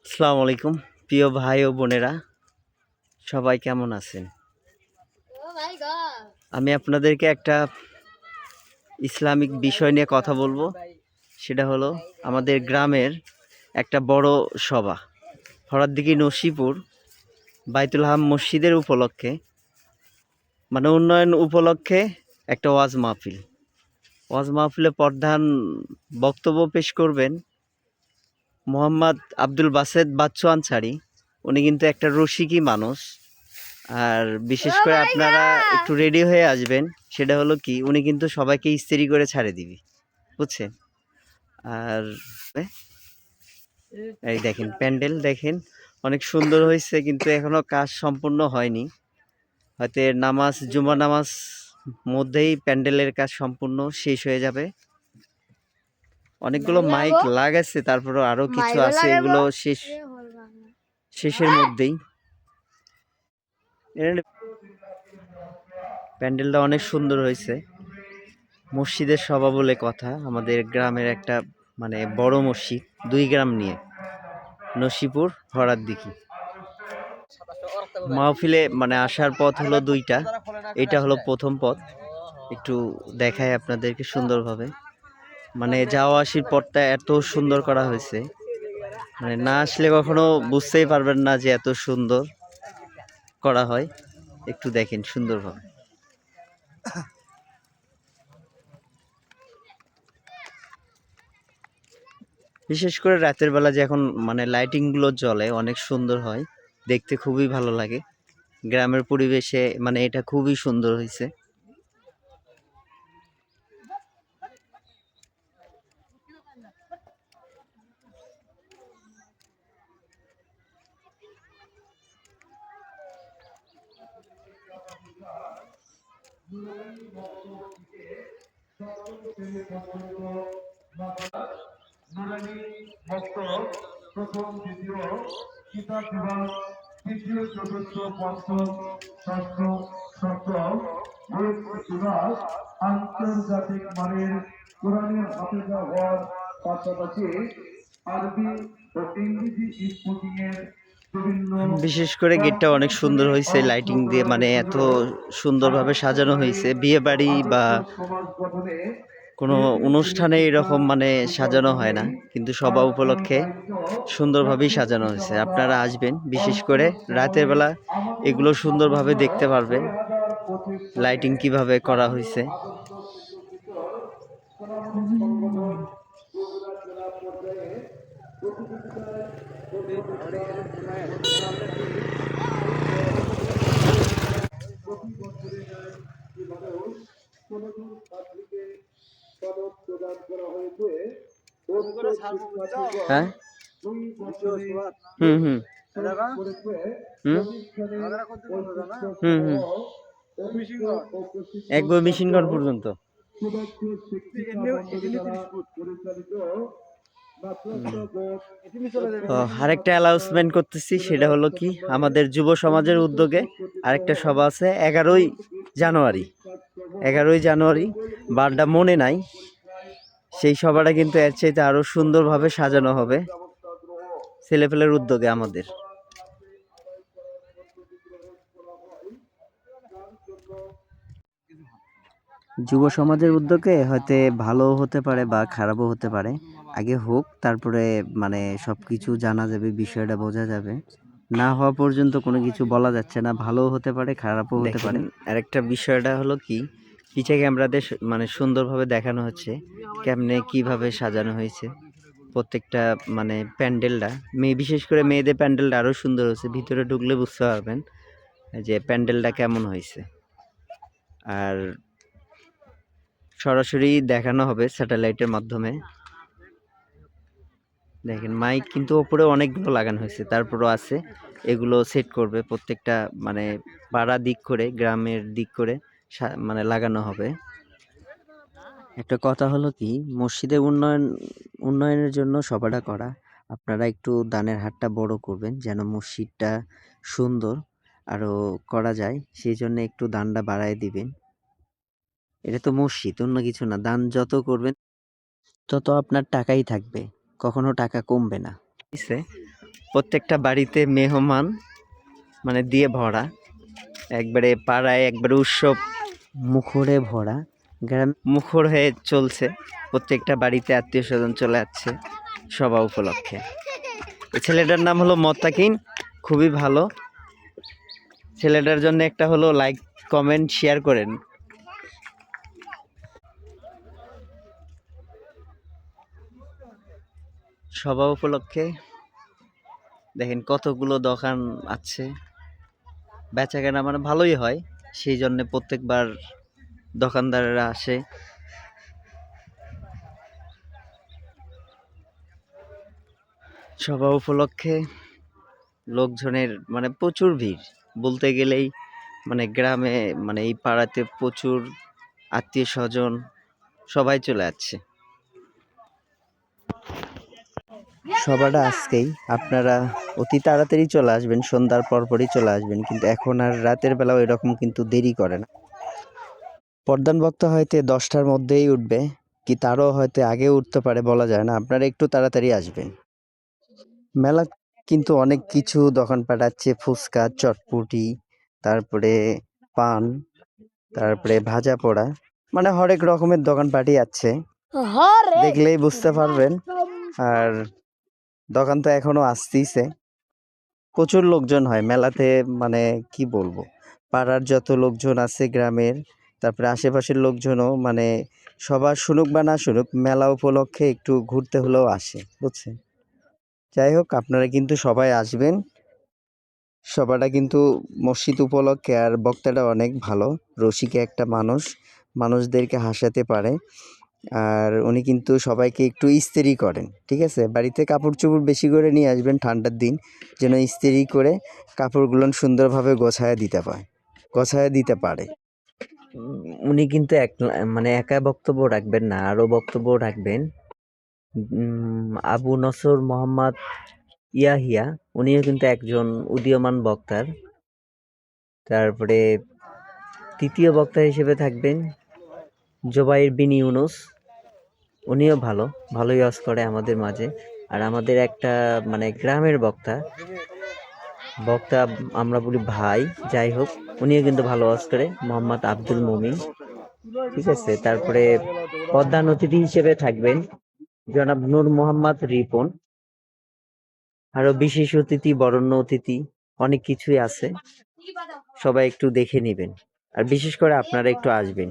আসসালামু আলাইকুম প্রিয় ভাই ও বোনেরা, সবাই কেমন আছেন? আমি আপনাদেরকে একটা ইসলামিক বিষয় নিয়ে কথা বলবো। সেটা হলো আমাদের গ্রামের একটা বড় সভা, হরারদিঘি নসিপুর বাইতুল হাম মসজিদের উপলক্ষে, মানে উন্নয়ন উপলক্ষে একটা ওয়াজ মাহফিল। ওয়াজ মাহফিলে প্রধান বক্তব্য পেশ করবেন মোহাম্মদ আব্দুল বাসেদ বাচ্চু আনসারী। উনি কিন্তু একটা রসিকী মানুষ। আর বিশেষ করে আপনারা একটু রেডি হয়ে আসবেন। সেটা হলো কি, উনি কিন্তু সবাইকে ইস্ত্রি করে ছাড়ে দিবি, বুঝছেন? আর এই দেখেন প্যান্ডেল, দেখেন অনেক সুন্দর হয়েছে, কিন্তু এখনো কাজ সম্পূর্ণ হয়নি। হয়তো নামাজ, জুমা নামাজ মধ্যেই প্যান্ডেলের কাজ সম্পূর্ণ শেষ হয়ে যাবে। অনেকগুলো মাইক লাগাচ্ছে, তারপরে আরো কিছু আছে, এগুলো শেষের মধ্যেই। প্যান্ডেলটা অনেক সুন্দর হয়েছে। মসজিদের সভা বলে কথা, আমাদের গ্রামের একটা মানে বড় মসজিদ, 2 গ্রাম নিয়ে, নসিপুর হরারদিঘি। মাহফিলে মানে আসার পথ হলো 2টা, এটা হলো প্রথম পথ। একটু দেখায় আপনাদেরকে সুন্দরভাবে, মানে যাওয়া আসির পথটা এত সুন্দর করা হয়েছে, মানে না আসলে কখনো বুঝতেই পারবেন না যে এত সুন্দর করা হয়। একটু দেখেন সুন্দরভাবে। বিশেষ করে রাতের বেলা যে এখন মানে লাইটিং গুলো জ্বলে, অনেক সুন্দর হয় দেখতে, খুবই ভালো লাগে। গ্রামের পরিবেশে মানে এটা খুবই সুন্দর হয়েছে। নুরানি ভক্ত প্রথম, দ্বিতীয়, কিতাব বিভাগ তৃতীয়, চতুর্থ, পঞ্চম, ষষ্ঠ, সপ্তম বিভাগ আন্তর্জাতিক মানের কোরআনের হাফেজা হওয়ার পাশাপাশি আরবি ও ইংরেজি স্পিকিং এর বিশেষ করে গেটটা অনেক সুন্দর হয়েছে লাইটিং দিয়ে, মানে এত সুন্দরভাবে সাজানো হয়েছে। বিয়ে বাড়ি বা কোনো অনুষ্ঠানে এরকম মানে সাজানো হয় না, কিন্তু সভা উপলক্ষে সুন্দরভাবেই সাজানো হয়েছে। আপনারা আসবেন, বিশেষ করে রাতের বেলা এগুলো সুন্দরভাবে দেখতে পারবেন লাইটিং কিভাবে করা হয়েছে। হ্যাঁ, হুম হুম হুম হুম হুম একবার মেশিনগঞ্জ পর্যন্ত। আরেকটা অ্যানাউন্সমেন্ট করতেছি, সেটা হলো কি, আমাদের যুব সমাজের উদ্যোগে আরেকটা সভা আছে 11ই জানুয়ারি। 11ই জানুয়ারি, বারটা মনে নাই। সেই সভাটা কিন্তু এর চাইতে আরো সুন্দরভাবে সাজানো হবে, ছেলেপেলের উদ্যোগে আমাদের। যুব সমাজের উদ্যোগে হয়তো ভালো হতে পারে বা খারাপও হতে পারে। আগে হোক, তারপরে মানে সবকিছু জানা যাবে, বিষয়টা বোঝা যাবে। না হওয়া পর্যন্ত কোনো কিছু বলা যাচ্ছে না, ভালোও হতে পারে খারাপও হতে পারে। আরেকটা বিষয়টা হলো কি, পিছে ক্যামেরাতে মানে সুন্দরভাবে দেখানো হচ্ছে কেমনে কিভাবে সাজানো হয়েছে প্রত্যেকটা মানে প্যান্ডেলটা। বিশেষ করে মেয়েদের প্যান্ডেলটা আরো সুন্দর হয়েছে, ভিতরে ঢুকলে বুঝতে পারবেন যে প্যান্ডেলটা কেমন হয়েছে। আর সরাসরি দেখানো হবে স্যাটেলাইটের মাধ্যমে। দেখেন মাইক কিন্তু ওপরে অনেকগুলো লাগানো হয়েছে, তারপরও আছে, এগুলো সেট করবে প্রত্যেকটা মানে পাড়া দিক করে, গ্রামের দিক করে মানে লাগানো হবে। একটা কথা হলো কি, মসজিদের উন্নয়নের জন্য সভাটা করা। আপনারা একটু দানের হাতটা বড় করবেন, যেন মসজিদটা সুন্দর আরো করা যায়, সেই জন্য একটু দানটা বাড়ায় দিবেন। এটা তো মসজিদ, অন্য কিছু না। দান যত করবেন তত আপনার টাকাই থাকবে, কখনো টাকা কমবে না, ঠিক আছে? প্রত্যেকটা বাড়িতে মেহমান মানে দিয়ে ভরা, একবারে পাড়ায় একবারে উৎসব মুখরে ভরা, গ্রাম মুখর হয়ে চলছে। প্রত্যেকটা বাড়িতে আত্মীয় স্বজন চলে যাচ্ছে সভা উপলক্ষে। এই ছেলেটার নাম হলো মোত্তাকিন, খুবই ভালো। ছেলেটার জন্য একটা হলো লাইক কমেন্ট শেয়ার করেন। সভা উপলক্ষে দেখেন কতগুলো দোকান আছে, বেচা কেনা মানে ভালোই হয়, সেই জন্য প্রত্যেকবার দোকানদারেরা আসে। সভা উপলক্ষে লোকজনের মানে প্রচুর ভিড় বলতে গেলেই, মানে গ্রামে মানে এই পাড়াতে প্রচুর আত্মীয় স্বজন সবাই চলে যাচ্ছে। সভাটা আজকেই, আপনারা অতি তাড়াতাড়ি চলে আসবেন, সন্ধ্যার পরপরই চলে আসবেন, কিন্তু এখন আর রাতের বেলাও এরকম কিন্তু দেরি করে না। প্রধান বক্তা হয়তো 10টার মধ্যেই উঠবে, কি তারও হয়তো আগে উঠতে পারে, বলা যায় না। আপনারা একটু তাড়াতাড়ি আসবেন। মেলা কিন্তু অনেক কিছু দোকান পাঠাচ্ছে, ফুচকা, চটপুটি, তারপরে পান, তারপরে ভাজা পোড়া, মানে হরেক রকমের দোকান পাটি আছে, দেখলেই বুঝতে পারবেন। আর দোকান তো এখনো আসতেইছে, প্রচুর লোকজন হয় মেলাতে, মানে কি বলবো, পাড়ার যত লোকজন আছে গ্রামের, তারপরে আশেপাশের লোকজনও, মানে সবার শুনুক বা না শুনুক, মেলা উপলক্ষে একটু ঘুরতে হলেও আসে, বুঝছেন। যাই হোক, আপনারা কিন্তু সবাই আসবেন। সভাটা কিন্তু মসজিদ উপলক্ষে, আর বক্তাটা অনেক ভালো, রসিকে একটা মানুষ, মানুষদেরকে হাসাতে পারে। আর উনি কিন্তু সবাইকে একটু ইস্ত্রি করেন, ঠিক আছে। বাড়িতে কাপড় চোপড় বেশি করে নিয়ে আসবেন ঠান্ডার দিন, যেন ইস্ত্রি করে কাপড়গুলো সুন্দরভাবে গোছায় দিতে পারে। উনি কিন্তু মানে একা বক্তব্য রাখবেন না, আরো বক্তব্য রাখবেন। আবু নসর মোহাম্মদ ইয়াহিয়া, উনিও কিন্তু একজন উদীয়মান বক্তার। তারপরে তৃতীয় বক্তা হিসেবে থাকবেন জোবাইর বিন ইউনুস, উনিও ভালোই ওয়াজ করে আমাদের মাঝে। আর আমাদের একটা মানে গ্রামের বক্তা আমরা বলি ভাই, যাই হোক, উনিও কিন্তু ভালো ওয়াজ করে, মোহাম্মদ আব্দুল মুমিন, ঠিক আছে। তারপরে প্রধান অতিথি হিসেবে থাকবেন জনাব নূর মোহাম্মদ রিপন। আরো বিশেষ অতিথি, বরেণ্য অতিথি, অনেক কিছুই আছে, সবাই একটু দেখে নেবেন। আর বিশেষ করে আপনারা একটু আসবেন।